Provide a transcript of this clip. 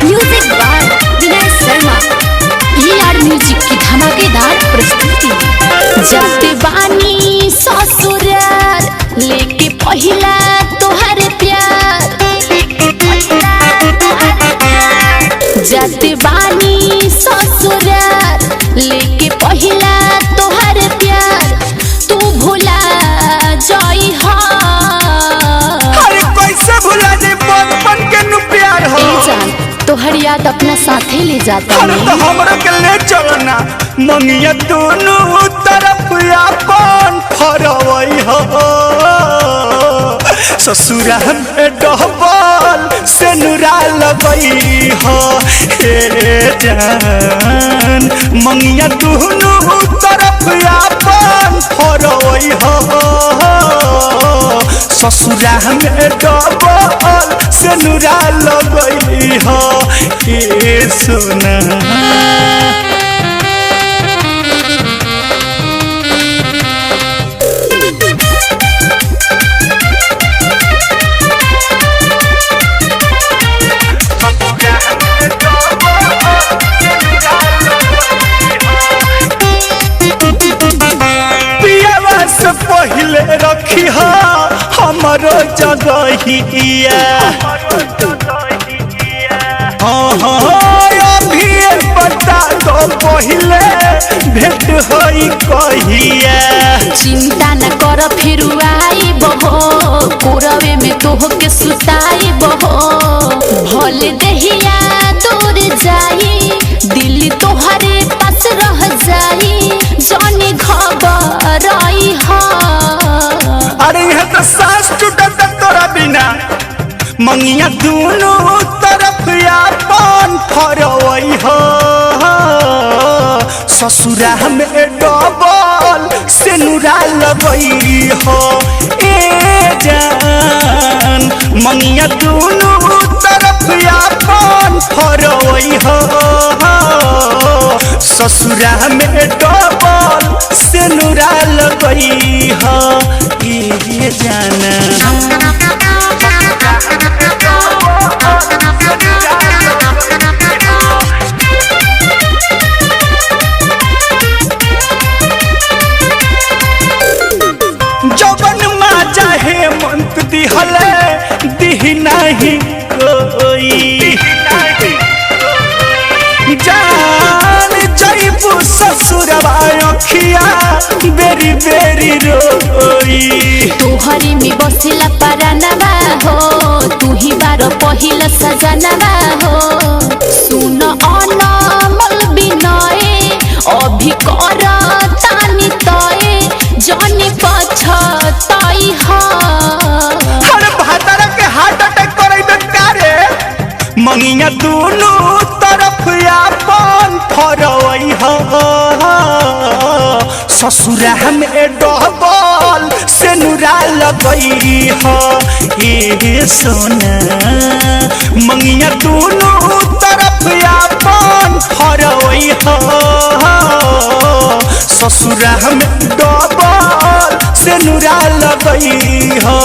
Music by Vinay Sharma. ER music की धमाकेदार प्रस्तुति। जाते बानी ससुराल लेके पहिला तोहर प्यार, जाते बानी ससुराल लेके पहिला तोहर प्यार, तू भुला जाई हा। अरे कैसे भुला दे बचपन के नु प्यार हो। ए जान तोहर याद अपना साथे ले जाता। अरे तो हमरा के ले चलना मंगिया दोनों तरफ अपन फरवई हो। ससुरा में डबल से नुरा लगई हो। हे जान मंगिया दोनों तरफ अपन फरवई हो। ससुरा में डबल से नुरा लगई हो। हे सोना पहले रखी हमारो जगहिया। अभी बता दो पहले भेंट होई कहिया। चिंता न कर फिर आई बहो, कोरवे में तोह के सुताई बहो। भले दहिया दूर जाई, दिल तोहरे पास रह जाई, जानी खबर आई हा। अरे यह तो सांस टूटत तोरा बिना। मंगिया दोनों तरफ अपन फरवई हो। ससुरा में डबल से नुरा लगई हो। ए जान मंगिया दोनों तरफ अपन फरवई हो। ससुरा में डबल से नुरा लगई हो। ये जाना जवन माँ चाहे मंत दिहले दिही नहीं कोई। जान जईबू ससुरवा अखिया बेरी बेरी रोई। तोहरी में बसेला परानवा हो, तू ही बारो पहिला सजनवा हो। सुन अनमोल बिनय अभी कर तानी तय, जानी पछताई हा। अरे भातारा के हार्ट अटैक करे बेकारे। मंगिया दोनों तरफ अपन फरवई हो। ससुरा में डबल से नुरा लगई हो। ये सोना मंगिया दोनों तरफ अपन फरवई हो। ससुरा में डबल से नुरा लगई हो।